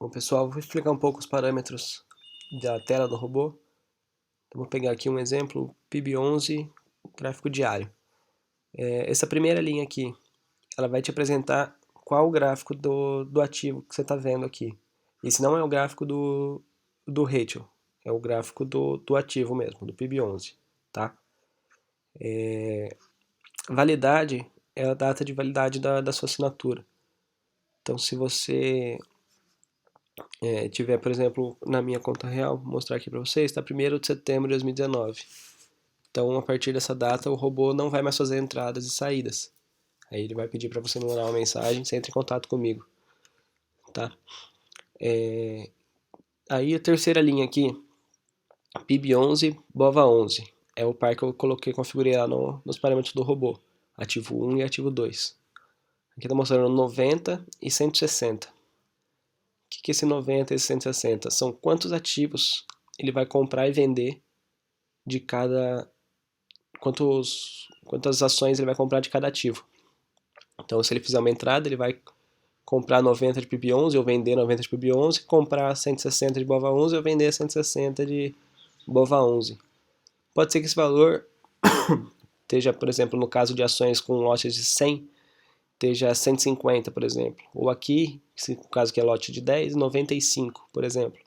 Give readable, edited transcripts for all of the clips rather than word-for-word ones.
Bom, pessoal, vou explicar um pouco os parâmetros da tela do robô. Então, vou pegar aqui um exemplo, PIB11, gráfico diário. Essa primeira linha aqui, ela vai te apresentar qual o gráfico do ativo que você está vendo aqui. Esse não é o gráfico do Rachel, é o gráfico do ativo mesmo, do PIB11, tá? Validade é a data de validade da sua assinatura. Então, se você tiver, por exemplo, na minha conta real, vou mostrar aqui para vocês, está 1º de setembro de 2019. Então, a partir dessa data, o robô não vai mais fazer entradas e saídas. Aí ele vai pedir para você mandar uma mensagem, você entra em contato comigo, tá? Aí a terceira linha aqui, PIB11, BOVA11. É o par que eu coloquei, configurei lá nos parâmetros do robô. Ativo 1 e ativo 2. Aqui está mostrando 90 e 160. O que é esse 90 e 160? São quantos ativos ele vai comprar e vender de cada... quantas ações ele vai comprar de cada ativo. Então, se ele fizer uma entrada, ele vai comprar 90 de PIB11 ou vender 90 de PIB11, comprar 160 de BOVA11 ou vender 160 de BOVA11. Pode ser que esse valor esteja, por exemplo, no caso de ações com lotes de 100, esteja 150, por exemplo. Ou aqui, no caso que é lote de 10, 95, por exemplo.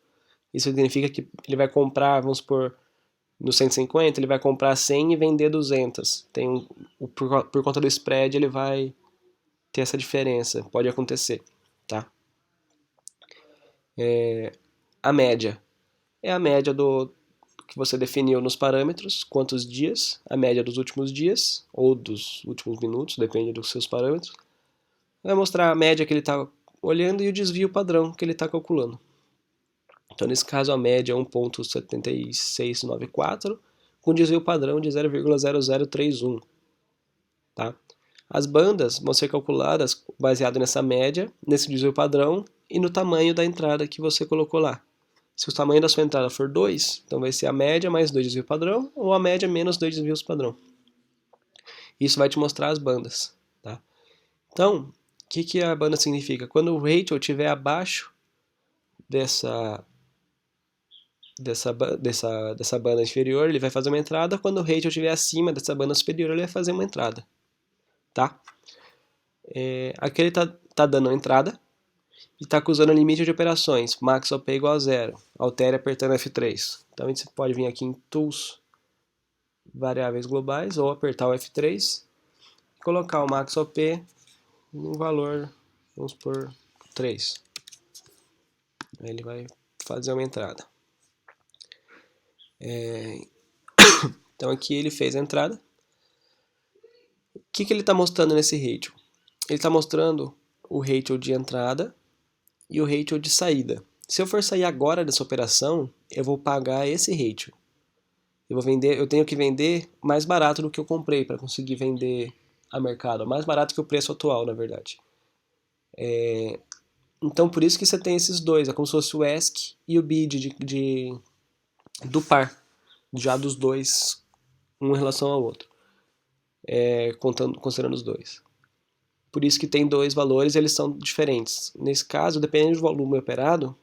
Isso significa que ele vai comprar, vamos supor, no 150, ele vai comprar 100 e vender 200. Por conta do spread, ele vai ter essa diferença. Pode acontecer, tá? A média é a média do que você definiu nos parâmetros, quantos dias, a média dos últimos dias, ou dos últimos minutos, depende dos seus parâmetros. Vai mostrar a média que ele está olhando e o desvio padrão que ele está calculando. Então, nesse caso, a média é 1,7694, com desvio padrão de 0,0031. Tá? As bandas vão ser calculadas baseado nessa média, nesse desvio padrão e no tamanho da entrada que você colocou lá. Se o tamanho da sua entrada for 2, então vai ser a média mais 2 desvios padrão, ou a média menos 2 desvios padrão. Isso vai te mostrar as bandas. Tá? Então, o que a banda significa? Quando o Rachel estiver abaixo dessa banda inferior, ele vai fazer uma entrada. Quando o Rachel estiver acima dessa banda superior, ele vai fazer uma entrada. Tá? Aqui ele está dando uma entrada e está usando o limite de operações, max OP igual a 0. Altere apertando F3. Então a gente pode vir aqui em Tools, Variáveis Globais, ou apertar o F3 e colocar o max OP no valor, vamos por 3. Aí ele vai fazer uma entrada. Então aqui ele fez a entrada. O que ele está mostrando nesse Rachel? Ele está mostrando o Rachel de entrada e o Rachel de saída. Se eu for sair agora dessa operação, eu vou pagar esse Rachel. Eu tenho que vender mais barato do que eu comprei para conseguir vender a mercado. Mais barato que o preço atual, na verdade. Então, por isso que você tem esses dois. É como se fosse o ask e o bid do par. Já dos dois, um em relação ao outro. Considerando os dois. Por isso que tem dois valores e eles são diferentes. Nesse caso, dependendo do volume operado,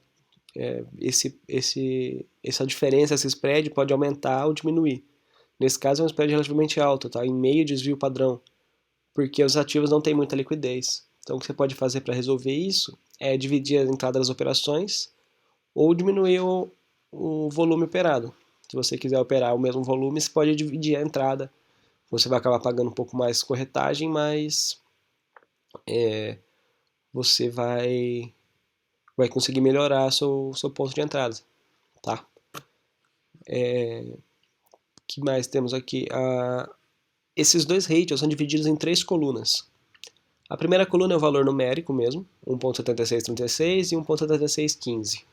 essa diferença, esse spread pode aumentar ou diminuir. Nesse caso é um spread relativamente alto, tá? Em meio desvio padrão, porque os ativos não têm muita liquidez. Então o que você pode fazer para resolver isso é dividir a entrada das operações ou diminuir o volume operado. Se você quiser operar o mesmo volume, você pode dividir a entrada. Você vai acabar pagando um pouco mais corretagem, mas você vai conseguir melhorar seu ponto de entrada, tá? Que mais temos aqui? Esses dois ratios são divididos em 3 colunas. A primeira coluna é o valor numérico mesmo, 1.7636 e 1.7615.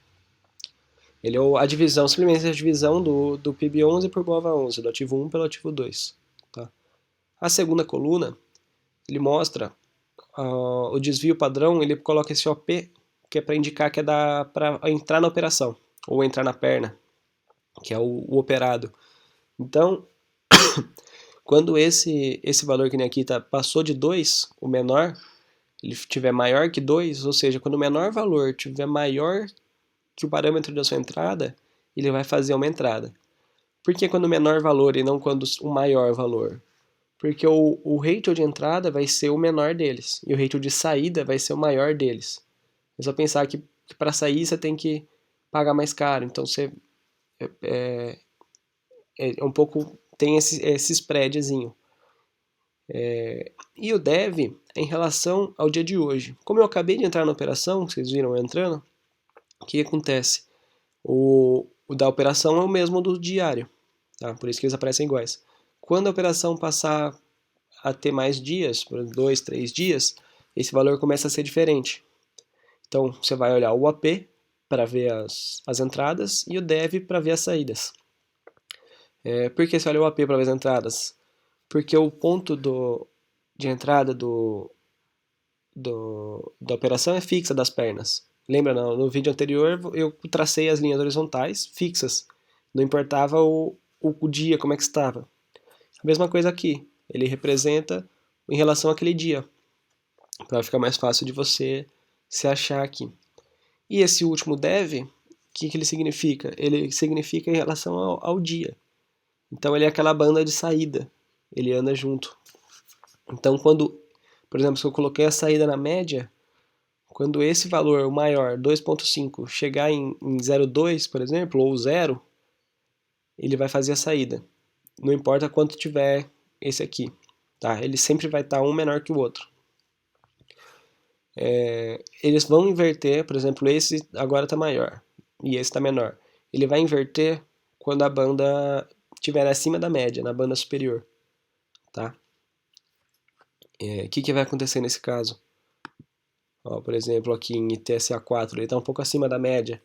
Ele é a divisão, simplesmente a divisão do PIB11 por BOVA11, do ativo 1 pelo ativo 2. Tá? A segunda coluna, ele mostra o desvio padrão, ele coloca esse OP, que é para indicar que é para entrar na operação, ou entrar na perna, que é o operado. Então, quando esse valor que nem aqui passou de 2, o menor, ele tiver maior que 2, ou seja, quando o menor valor tiver maior que o parâmetro da sua entrada, ele vai fazer uma entrada. Por que quando o menor valor e não quando o maior valor? Porque o ratio de entrada vai ser o menor deles, e o ratio de saída vai ser o maior deles. É só pensar que para sair você tem que pagar mais caro, então você é um pouco, tem esse spreadzinho. E o dev é em relação ao dia de hoje. Como eu acabei de entrar na operação, vocês viram eu entrando, o que acontece? O da operação é o mesmo do diário, tá? Por isso que eles aparecem iguais. Quando a operação passar a ter mais dias, por 2, 3 dias, esse valor começa a ser diferente. Então você vai olhar o AP para ver as entradas e o dev para ver as saídas. Por que você olha o AP para ver as entradas? Porque o ponto de entrada da operação é fixa das pernas. Lembra, no vídeo anterior eu tracei as linhas horizontais fixas. Não importava o dia, como é que estava. A mesma coisa aqui. Ele representa em relação àquele dia. Para ficar mais fácil de você se achar aqui. E esse último dev, o que ele significa? Ele significa em relação ao dia. Então ele é aquela banda de saída. Ele anda junto. Então quando, por exemplo, se eu coloquei a saída na média, quando esse valor, o maior, 2.5, chegar em 0,2, por exemplo, ou 0, ele vai fazer a saída. Não importa quanto tiver esse aqui. Tá? Ele sempre vai estar um menor que o outro. Eles vão inverter, por exemplo, esse agora está maior e esse está menor. Ele vai inverter quando a banda estiver acima da média, na banda superior. Tá? O que vai acontecer nesse caso? Ó, por exemplo, aqui em ITSA4, ele está um pouco acima da média.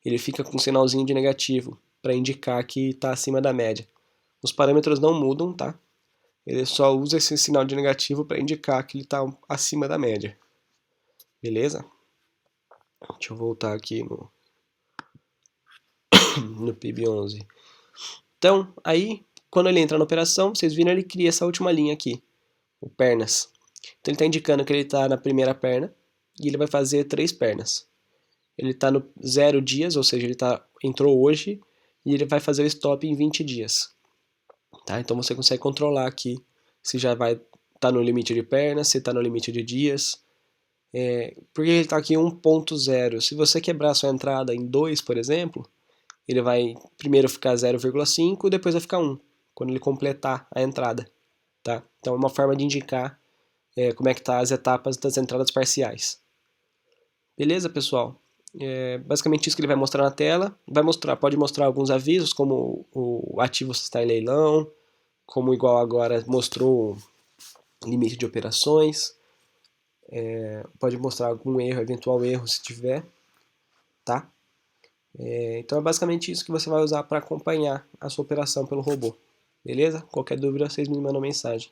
Ele fica com um sinalzinho de negativo, para indicar que está acima da média. Os parâmetros não mudam, tá? Ele só usa esse sinal de negativo para indicar que ele está acima da média. Beleza? Deixa eu voltar aqui no PIB11. Então, aí, quando ele entra na operação, vocês viram, ele cria essa última linha aqui, o pernas. Então ele está indicando que ele está na primeira perna e ele vai fazer 3 pernas. Ele está no 0 dias, ou seja, ele entrou hoje e ele vai fazer o stop em 20 dias. Tá? Então você consegue controlar aqui se já vai estar no limite de pernas, se está no limite de dias. Porque ele está aqui 1.0. Se você quebrar a sua entrada em 2, por exemplo, ele vai primeiro ficar 0,5 e depois vai ficar 1, quando ele completar a entrada. Tá? Então é uma forma de indicar como é que tá as etapas das entradas parciais. Beleza, pessoal? Basicamente isso que ele vai mostrar na tela. Pode mostrar alguns avisos, como o ativo está em leilão, como igual agora mostrou limite de operações. Pode mostrar algum erro, eventual erro se tiver. Tá? Então é basicamente isso que você vai usar para acompanhar a sua operação pelo robô. Beleza? Qualquer dúvida, vocês me mandam mensagem.